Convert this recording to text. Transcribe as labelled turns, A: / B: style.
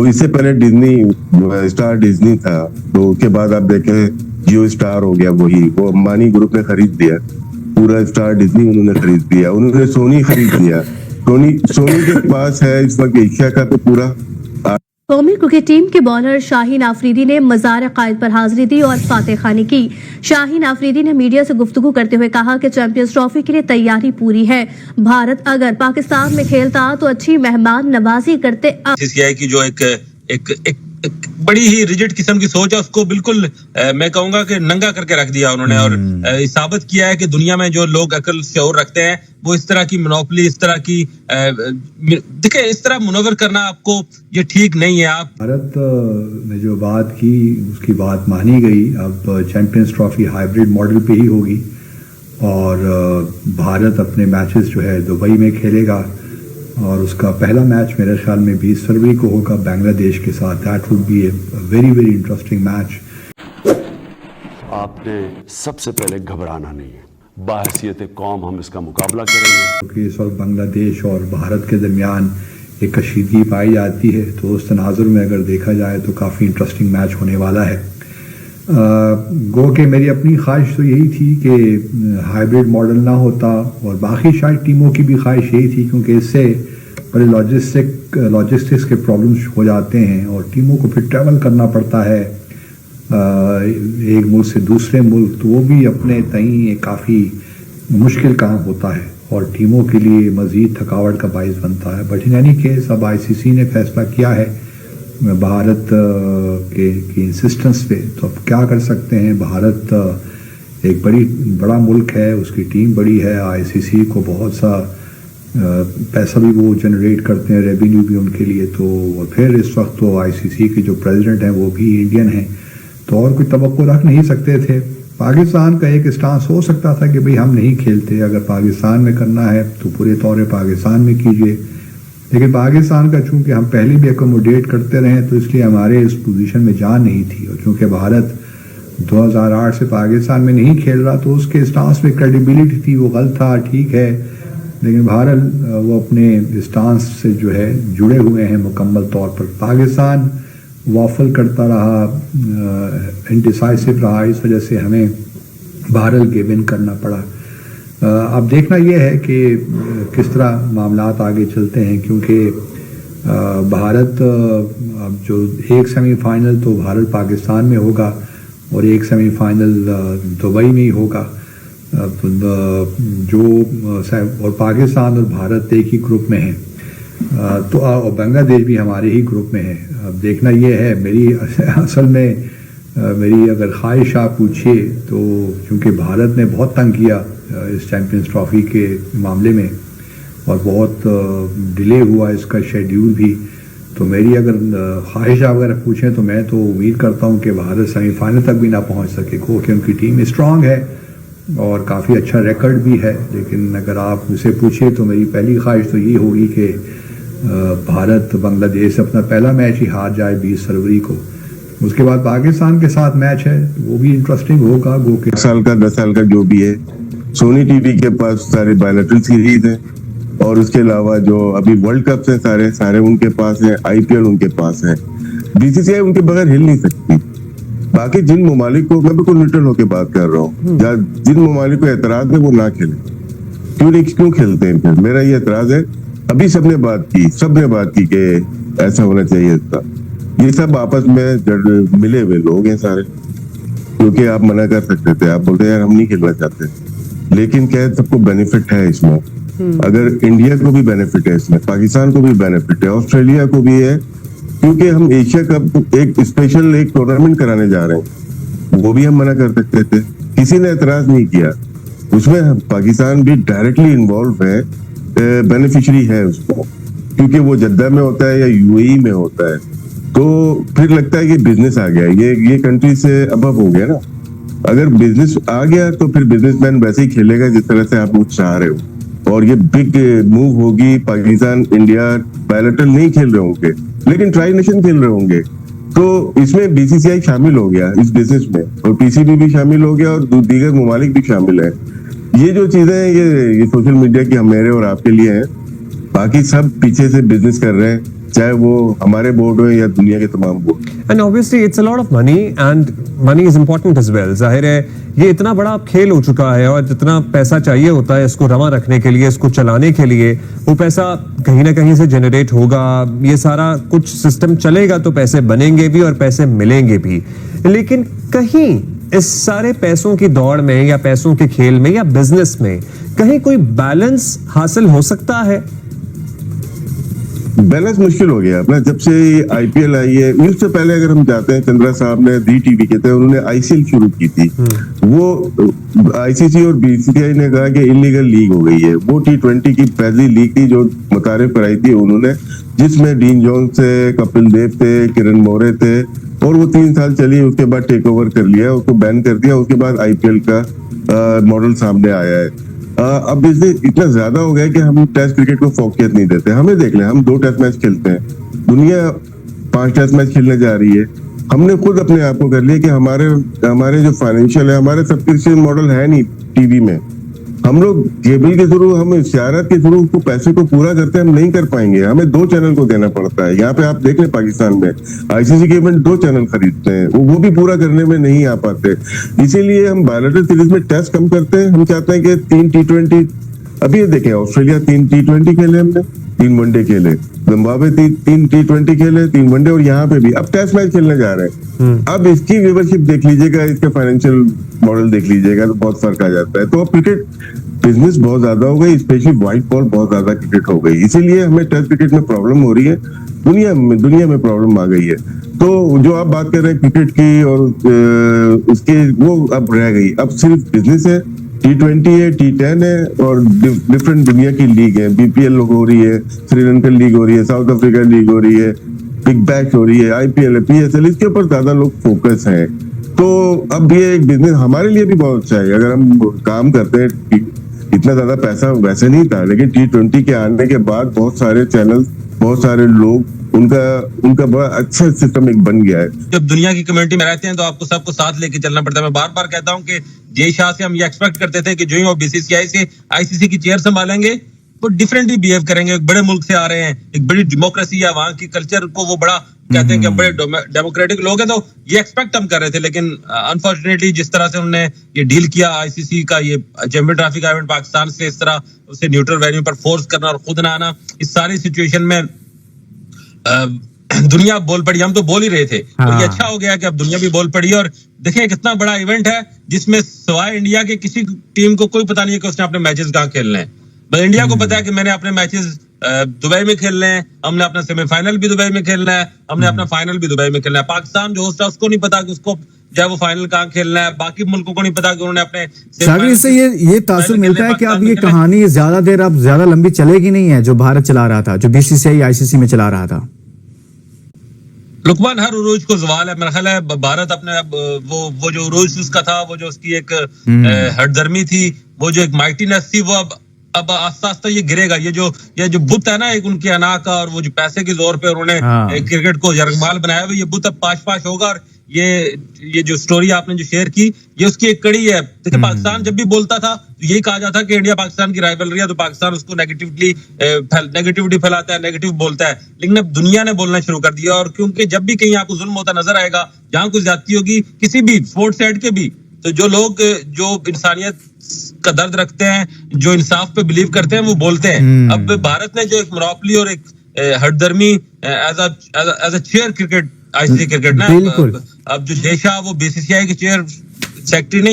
A: तो इससे पहले डिज्नी स्टार डिज्नी था, तो उसके बाद आप देखें जियो स्टार हो गया, वो अंबानी ग्रुप ने खरीद दिया पूरा स्टार डिज्नी, उन्होंने खरीद दिया, उन्होंने सोनी खरीद दिया। सोनी के पास है इस वक्त एशिया का तो पूरा।
B: कौमी क्रिकेट टीम के बॉलर शाहीन आफरीदी ने मज़ार कायद पर हाजिरी दी और फातह खानी की। शाहीन आफरीदी ने मीडिया से गुफ्तगू करते हुए कहा कि चैंपियंस ट्रॉफी के लिए तैयारी पूरी है। भारत अगर पाकिस्तान में खेलता तो अच्छी मेहमान नवाजी करते।
C: कि जो एक बड़ी ही रिजिड किस्म की सोच है, उसको बिल्कुल मैं कहूंगा कि नंगा करके रख दिया उन्होंने, और साबित किया है कि दुनिया में जो लोग अकल शऊर रखते हैं वो इस तरह की मोनोपोली, इस तरह की देखिए, इस तरह मुनव्वर करना आपको ये ठीक नहीं है। आप
D: भारत ने जो बात की उसकी बात मानी गई। अब चैंपियंस ट्रॉफी हाइब्रिड मॉडल पे ही होगी और भारत अपने मैचेस जो है दुबई में खेलेगा और उसका पहला मैच मेरे ख्याल में 20 फरवरी को होगा बांग्लादेश के साथ। That would be a very very interesting match.
E: आपने सबसे पहले घबराना नहीं है, बाहसियत कौम हम इसका मुकाबला करेंगे।
D: क्योंकि इस वक्त बांग्लादेश और भारत के दरमियान एक कशीदगी पाई जाती है, तो उस तनाजुर में अगर देखा जाए तो काफ़ी इंटरेस्टिंग मैच होने वाला है। गो के मेरी अपनी ख्वाहिश तो यही थी कि हाइब्रिड मॉडल ना होता, और बाकी शायद टीमों की भी ख्वाहिश यही थी, क्योंकि इससे बड़े लॉजिस्टिक्स के प्रॉब्लम्स हो जाते हैं और टीमों को फिर ट्रैवल करना पड़ता है एक मुल्क से दूसरे मुल्क, तो वो भी अपने तई काफ़ी मुश्किल काम होता है और टीमों के लिए मज़ीद थकावट का बाइस बनता है। बट इन एनी केस अब ICC ने फैसला किया है भारत के इंसिस्टेंस पे, तो अब क्या कर सकते हैं। भारत एक बड़ा मुल्क है, उसकी टीम बड़ी है, ICC को बहुत सा पैसा भी वो जनरेट करते हैं, रेवेन्यू भी उनके लिए। तो फिर इस वक्त तो ICC के जो प्रेसिडेंट हैं वो भी इंडियन हैं, तो और कोई तवक्को रख नहीं सकते थे। पाकिस्तान का एक स्टांस हो सकता था कि भाई हम नहीं खेलते, अगर पाकिस्तान में करना है तो पूरे तौर पर पाकिस्तान में कीजिए, लेकिन पाकिस्तान का चूंकि हम पहले भी एकोमोडेट करते रहे तो इसलिए हमारे इस पोजीशन में जान नहीं थी। और चूंकि भारत 2008 से पाकिस्तान में नहीं खेल रहा तो उसके स्टांस में क्रेडिबिलिटी थी, वो गलत था, ठीक है, लेकिन भारत वो अपने स्टांस से जो है जुड़े हुए हैं मुकम्मल तौर पर। पाकिस्तान वाफल करता रहा, इंडिसाइसिव रहा, इस वजह से हमें भारत के विन करना पड़ा। अब देखना यह है कि किस तरह मामलात आगे चलते हैं, क्योंकि भारत अब जो एक सेमीफाइनल तो भारत पाकिस्तान में होगा और एक सेमीफाइनल दुबई में ही होगा, तो जो और पाकिस्तान और भारत एक ही ग्रुप में हैं, तो और बांग्लादेश भी हमारे ही ग्रुप में है। अब देखना यह है, मेरी असल में मेरी अगर ख्वाहिश आप पूछिए तो क्योंकि भारत ने बहुत तंग किया इस चैंपियंस ट्रॉफी के मामले में और बहुत डिले हुआ इसका शेड्यूल भी, तो मेरी अगर ख्वाहिश आप अगर पूछें तो मैं तो उम्मीद करता हूं कि भारत सेमीफाइनल तक भी ना पहुंच सके, क्योंकि उनकी टीम स्ट्रांग है और काफ़ी अच्छा रिकॉर्ड भी है। लेकिन अगर आप मुझसे पूछे तो मेरी पहली ख्वाहिश तो ये होगी कि भारत बांग्लादेश अपना पहला मैच ही हार जाए 20 फरवरी को। उसके बाद पाकिस्तान के साथ मैच है, वो भी इंटरेस्टिंग होगा। गो के
A: 10 साल का जो भी है, सोनी टीवी के पास सारे बायलैटरल सीरीज है और उसके अलावा जो अभी वर्ल्ड कप है सारे उनके पास है, IPL उनके पास है, BCCI उनके बगैर हिल नहीं सकती। बाकी जिन ममालिक को, मैं बिल्कुल न्यूट्रल होकर बात कर रहा हूँ, जिन ममालिक को एतराज है वो ना खेले, क्यों खेलते हैं फिर? मेरा ये एतराज है। अभी सबने बात की कि ऐसा होना चाहिए था। ये सब आपस में मिले हुए लोग हैं सारे, क्योंकि आप मना कर सकते थे, आप बोलते यार हम नहीं खेलना चाहते, लेकिन क्या सबको बेनिफिट है इसमें। अगर इंडिया को भी बेनिफिट है इसमें, पाकिस्तान को भी बेनिफिट है, ऑस्ट्रेलिया को भी है, क्योंकि हम एशिया कप एक स्पेशल एक टूर्नामेंट कराने जा रहे हैं, वो भी हम मना कर सकते थे, किसी ने एतराज नहीं किया। उसमें पाकिस्तान भी डायरेक्टली इन्वॉल्व है, बेनिफिशियरी है उसको, क्योंकि वो जद्दा में होता है या UAE में होता है, तो फिर लगता है कि बिजनेस आ गया, ये कंट्री से अबव हो गया ना। अगर बिजनेस आ गया तो फिर बिजनेसमैन वैसे ही खेलेगा जिस तरह से आप लोग चाह रहे हो, और ये बिग मूव होगी। पाकिस्तान इंडिया बायलैटरल नहीं खेल रहे होंगे, लेकिन ट्राई नेशन खेल रहे होंगे, तो इसमें BCCI शामिल हो गया इस बिजनेस में, और PCB भी शामिल हो गया और दीगर ममालिक भी शामिल है। ये जो चीजें हैं ये सोशल मीडिया की मेरे और आपके लिए है, बाकी सब पीछे से बिजनेस कर रहे हैं। चाहे वो हमारे बोर्ड हो या दुनिया के तमाम board.
F: And obviously it's a lot of money and money is important as well. जाहिर है ये इतना बड़ा खेल हो चुका है और जितना पैसा चाहिए होता है इसको रवा रखने के लिए, इसको चलाने के लिए, वो पैसा कहीं ना कहीं से जनरेट होगा। ये सारा कुछ सिस्टम चलेगा तो पैसे बनेंगे भी और पैसे मिलेंगे भी। लेकिन कहीं इस सारे पैसों की दौड़ में या पैसों के खेल में या बिजनेस में कहीं कोई बैलेंस हासिल हो सकता है?
A: बैलेंस मुश्किल हो गया अपना जब से आईपीएल आई है। उससे पहले अगर हम जाते हैं, चंद्रा साहब ने दी टीवी के थे, उन्होंने आईसीएल शुरू की थी। वो आईसीसी और बीसीसीआई ने कहा कि इलीगल लीग हो गई है। वो T20 की पहली लीग थी जो मुतारिफ कराई थी उन्होंने, जिसमें डीन जॉन्स थे, कपिल देव थे, किरण मोरे थे, और वो 3 साल चली। उसके बाद टेक ओवर कर लिया, उसको बैन कर दिया। उसके बाद आईपीएल का मॉडल सामने आया है। अब बिजनेस इतना ज्यादा हो गया कि हम टेस्ट क्रिकेट को फोकियत नहीं देते। हमें देख लें, हम 2 टेस्ट मैच खेलते हैं, दुनिया 5 टेस्ट मैच खेलने जा रही है। हमने खुद अपने आप को कर लिया कि हमारे जो फाइनेंशियल है, हमारे सब्सक्रिप्शन मॉडल है नहीं टीवी में। हम लोग केबल के थ्रू, हम इशारत के थ्रू उसको पैसे को पूरा करते हैं, हम नहीं कर पाएंगे। हमें 2 चैनल को देना पड़ता है। यहाँ पे आप देख लें, पाकिस्तान में आईसीसी के इवेंट 2 चैनल खरीदते हैं, वो भी पूरा करने में नहीं आ पाते। इसीलिए हम बायलैटरल सीरीज में टेस्ट कम करते हैं। हम चाहते हैं कि 3 T20, अभी ये देखें, ऑस्ट्रेलिया 3 T20 खेले, हमने 3 वनडे खेले, जिम्बाब्वे 3 T20 खेले, 3 वनडे, और यहाँ पे भी अब टेस्ट मैच खेलने जा रहे हैं। अब इसकी व्यूवरशिप देख लीजिएगा, इसका फाइनेंशियल मॉडल देख लीजिएगा, तो बहुत फर्क आ जाता है। तो अब क्रिकेट बिजनेस बहुत ज्यादा हो गई, स्पेशली व्हाइट बॉल बहुत ज्यादा क्रिकेट हो गई। इसीलिए हमें टेस्ट क्रिकेट में प्रॉब्लम हो रही है, दुनिया में प्रॉब्लम आ गई है। तो जो आप बात कर रहे हैं क्रिकेट की और उसके, वो अब रह गई। अब सिर्फ बिजनेस है, T20 है, T10 है, और डिफरेंट दुनिया की लीग है। बीपीएल हो रही है, श्रीलंकन लीग हो रही है, साउथ अफ्रीका लीग हो रही है, बिग बैश हो रही है, आईपीएल है, PSL, इसके ऊपर ज्यादा लोग फोकस हैं। तो अब ये एक बिजनेस हमारे लिए भी बहुत अच्छा है। अगर हम काम करते हैं, इतना ज्यादा पैसा वैसे नहीं था, लेकिन T20 के आने के बाद बहुत सारे चैनल, बहुत सारे लोग, उनका बड़ा अच्छा सिस्टम एक बन गया है।
C: जब दुनिया की कम्युनिटी में रहते हैं तो आपको सबको साथ लेके चलना पड़ता है। मैं बार बार कहता हूं कि जय शाह से हम ये एक्सपेक्ट करते थे कि जो ही वो बीसीसीआई से आईसीसी की चेयर संभालेंगे वो डिफरेंटली बिहेव करेंगे। एक बड़े मुल्क से आ रहे हैं, एक बड़ी डेमोक्रेसी है, वहां की कल्चर को वो बड़ा कहते हैं कि बड़े डेमोक्रेटिक लोग हैं, तो ये एक्सपेक्ट हम कर रहे थे। लेकिन अनफॉर्चुनेटली जिस तरह से उन्होंने ये डील किया आईसीसी का, ये चैंपियन ट्रॉफी का इवेंट पाकिस्तान से इस तरह उसे न्यूट्रल वेन्यू पर फोर्स करना और खुद ना आना, इस सारी सिचुएशन में दुनिया बोल पड़ी। हम तो बोल ही रहे थे, तो ये अच्छा हो गया कि अब दुनिया भी बोल पड़ी। और देखिए कितना बड़ा इवेंट है जिसमें सिवाय इंडिया के किसी टीम को कोई पता नहीं है कि उसने अपने मैचेस कहाँ खेलने हैं। बस इंडिया को पता है कि मैंने अपने मैचेस दुबई में खेलने हैं, हमने अपना सेमीफाइनल भी दुबई में खेलना है, हमने अपना फाइनल भी दुबई में खेलना है। पाकिस्तान जो होस्ट है उसको नहीं पता कि उसको चाहे वो फाइनल कहाँ खेलना है, बाकी मुल्कों को नहीं पता कि उन्होंने अपने
G: सागर, इससे ये तासुर मिलता है कि अब ये कहानी ज्यादा लंबी चलेगी नहीं है जो भारत चला रहा था, जो बीसीसीआई आईसीसी में चला रहा था।
C: लुकमान, हर उरूज को जवाल है। मेरा ख्याल है भारत अपने वो जो उरूज उसका था, वो जो उसकी एक हरदर्मी थी, वो जो एक माइटीनेस थी, वो अब आस्ता आस्ता ये गिरेगा। ये जो बुत है ना एक उनकी अना का, और वो जो पैसे के जोर पे उन्होंने क्रिकेट को यरगमाल बनाया हुआ, ये बुत अब पाश होगा। और ये जो स्टोरी आपने जो शेयर की, ये उसकी एक कड़ी है। देखिए पाकिस्तान जब भी बोलता था तो यही कहा जाता कि इंडिया पाकिस्तान की राइवलरी है, तो पाकिस्तान उसको नेगेटिविटी फैलाता है, नेगेटिव बोलता है। लेकिन अब दुनिया ने बोलना शुरू कर दिया। और क्योंकि जब भी कहीं आपको जुल्म होता नजर आएगा, जहां कुछ ज्यादती होगी किसी भी स्पोर्ट्स साइड के भी, तो जो लोग जो इंसानियत का दर्द रखते हैं, जो इंसाफ पे बिलीव करते हैं, वो बोलते हैं। अब भारत ने जो एक मोनोपोली और एक हरदर्मी as a chair cricket, ICC cricket ना, अब जो देशा वो बीसीसीआई के चेयर सेक्रेटरी नहीं